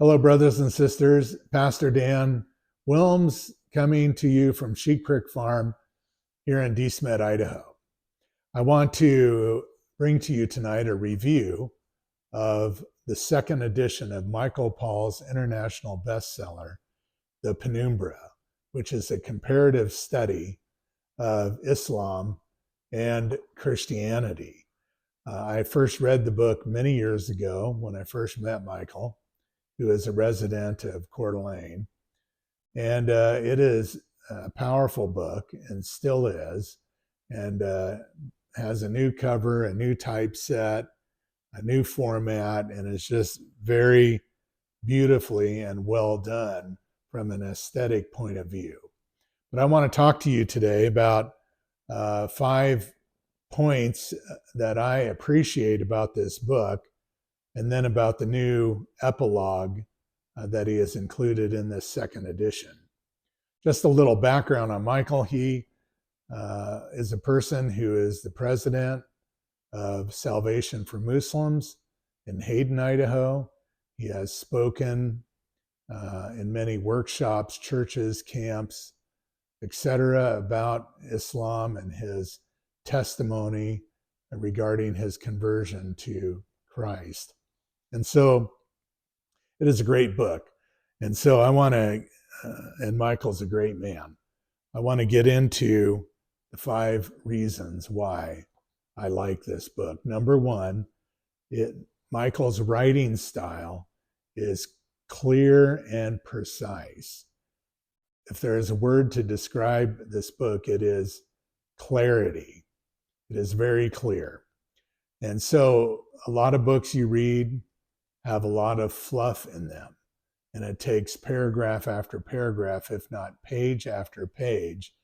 Hello, brothers and sisters. Pastor Dan Wilms coming to you from Sheep Creek Farm here in DeSmet, Idaho. I want to bring to you tonight a review of the second edition of Michael Paul's international bestseller, The Penumbra, which is a comparative study of Islam and Christianity. I first read the book many years ago when I first met Michael, who is a resident of Coeur d'Alene. And it is a powerful book and still is, and has a new cover, a new typeset, a new format, and it's just very beautifully and well done from an aesthetic point of view. But I want to talk to you today about 5 points that I appreciate about this book, and then about the new epilogue that he has included in this second edition. Just a little background on Michael. He is a person who is the president of Salvation for Muslims in Hayden, Idaho. He has spoken in many workshops, churches, camps, etc., about Islam and his testimony regarding his conversion to Christ. And so it is a great book. And so I want to, and Michael's a great man, I want to get into the 5 reasons why I like this book. Number 1, Michael's writing style is clear and precise. If there is a word to describe this book, it is clarity. It is very clear. And so a lot of books you read have a lot of fluff in them, and it takes paragraph after paragraph, if not page after page,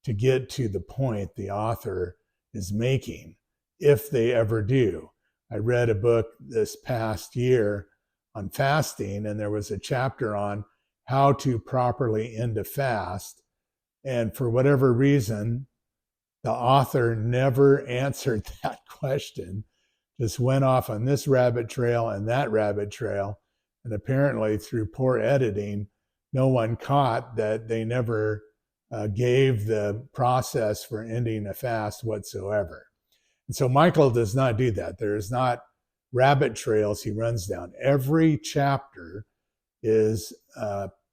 to get to the point the author is making, if they ever do. I read a book this past year on fasting, and there was a chapter on how to properly end a fast, and for whatever reason, the author never answered that question. Just went off on this rabbit trail and that rabbit trail. And apparently through poor editing, no one caught that they never gave the process for ending a fast whatsoever. And so Michael does not do that. There is not rabbit trails he runs down. Every chapter is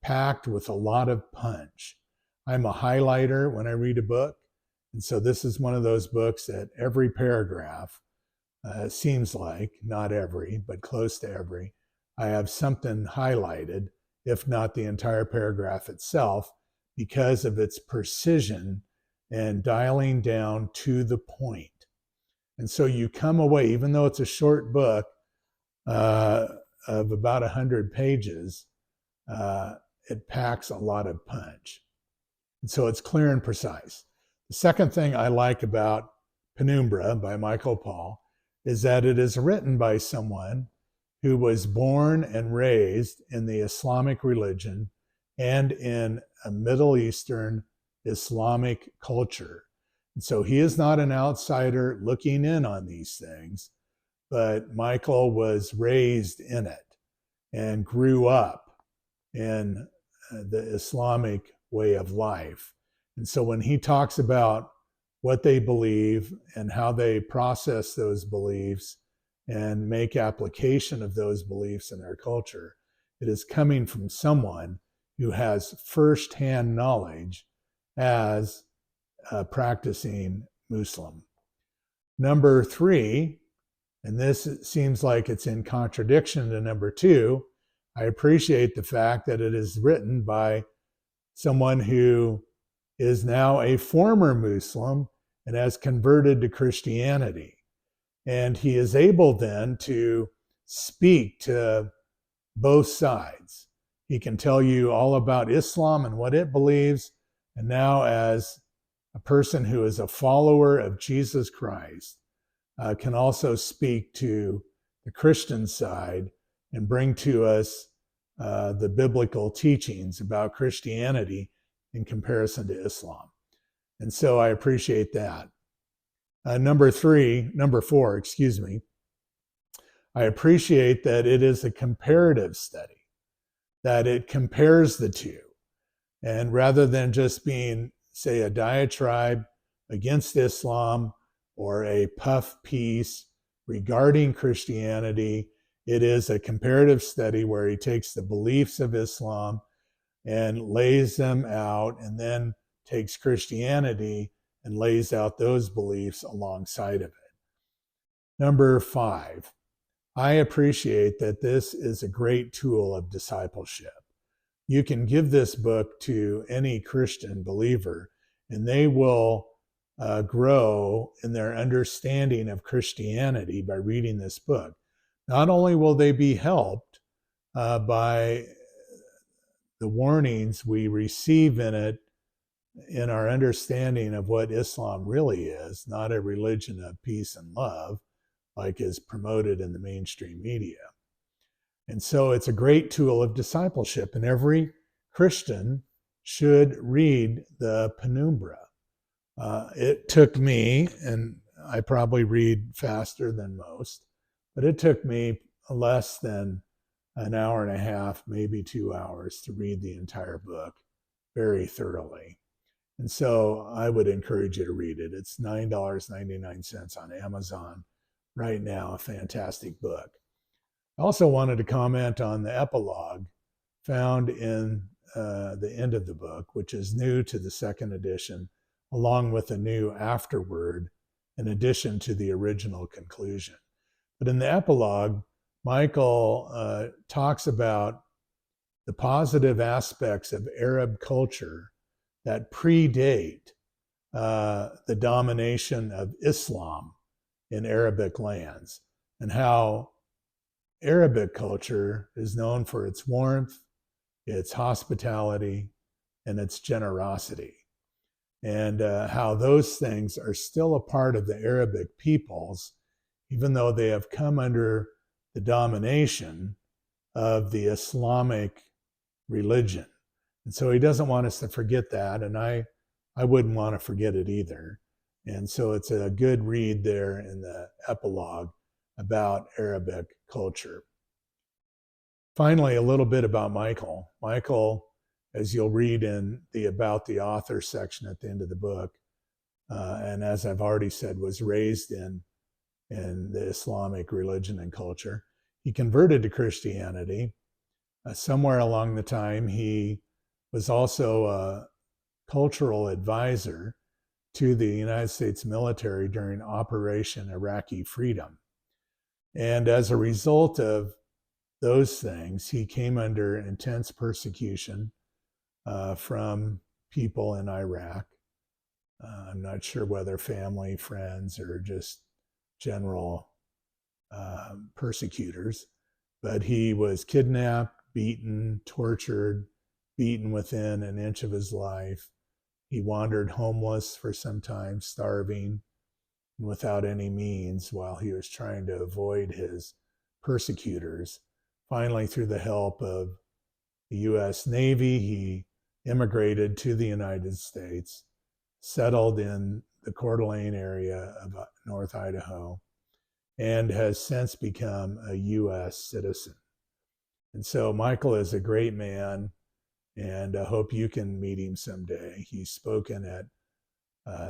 packed with a lot of punch. I'm a highlighter when I read a book. And so this is one of those books that every paragraph, seems like, not every, but close to every, I have something highlighted, if not the entire paragraph itself, because of its precision and dialing down to the point. And so you come away, even though it's a short book of about 100 pages, it packs a lot of punch. And so it's clear and precise. The second thing I like about Penumbra by Michael Paul is that it is written by someone who was born and raised in the Islamic religion and in a Middle Eastern Islamic culture. And so he is not an outsider looking in on these things, but Michael was raised in it and grew up in the Islamic way of life. And so when he talks about what they believe and how they process those beliefs and make application of those beliefs in their culture, it is coming from someone who has firsthand knowledge as a practicing Muslim. Number 3, and this seems like it's in contradiction to number 2, I appreciate the fact that it is written by someone who is now a former Muslim and has converted to Christianity. And he is able then to speak to both sides. He can tell you all about Islam and what it believes. And now, as a person who is a follower of Jesus Christ, can also speak to the Christian side and bring to us the biblical teachings about Christianity in comparison to Islam. And so I appreciate that. Number 4, I appreciate that it is a comparative study. that it compares the two. And rather than just being, say, a diatribe against Islam or a puff piece regarding Christianity, it is a comparative study where he takes the beliefs of Islam and lays them out, and then takes Christianity and lays out those beliefs alongside of it. Number 5, I appreciate that this is a great tool of discipleship. You can give this book to any Christian believer, and they will grow in their understanding of Christianity by reading this book. Not only will they be helped by the warnings we receive in it, in our understanding of what Islam really is, not a religion of peace and love, like is promoted in the mainstream media. And so it's a great tool of discipleship, and every Christian should read the Penumbra. It took me, and I probably read faster than most, but it took me less than an hour and a half, maybe 2 hours, to read the entire book very thoroughly. And so I would encourage you to read it. It's $9.99 on Amazon right now, a fantastic book. I also wanted to comment on the epilogue found in the end of the book, which is new to the second edition, along with a new afterword in addition to the original conclusion. But in the epilogue, Michael talks about the positive aspects of Arab culture that predate the domination of Islam in Arabic lands, and how Arabic culture is known for its warmth, its hospitality, and its generosity, and how those things are still a part of the Arabic peoples, even though they have come under the domination of the Islamic religion. And so he doesn't want us to forget that, and I wouldn't want to forget it either. And so it's a good read there in the epilogue about Arabic culture. Finally, a little bit about Michael. Michael, as you'll read in the About the Author section at the end of the book, and as I've already said, was raised in the Islamic religion and culture. He converted to Christianity. Somewhere along the time, he was also a cultural advisor to the United States military during Operation Iraqi Freedom. And as a result of those things, he came under intense persecution from people in Iraq. I'm not sure whether family, friends, or just general persecutors, but he was kidnapped, beaten, tortured, beaten within an inch of his life. He wandered homeless for some time, starving and without any means while he was trying to avoid his persecutors. Finally, through the help of the U.S. Navy, he immigrated to the United States, settled in the Coeur d'Alene area of North Idaho, and has since become a U.S. citizen. And so Michael is a great man, and I hope you can meet him someday. He's spoken at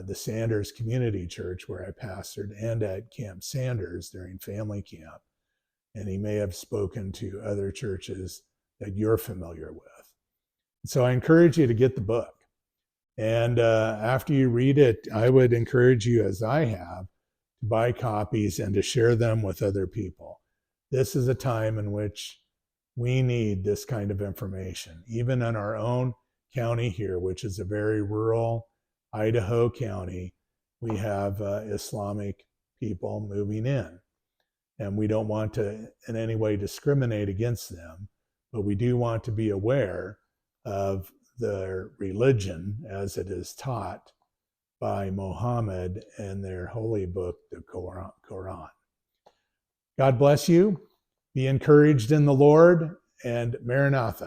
the Sanders Community Church, where I pastored, and at Camp Sanders during family camp. And he may have spoken to other churches that you're familiar with. So I encourage you to get the book. And after you read it, I would encourage you, as I have, to buy copies and to share them with other people. This is a time in which we need this kind of information, even in our own county here, which is a very rural Idaho county. We have Islamic people moving in, and we don't want to in any way discriminate against them, but we do want to be aware of their religion as it is taught by Muhammad and their holy book, the Quran. God bless you. Be encouraged in the Lord, and Maranatha.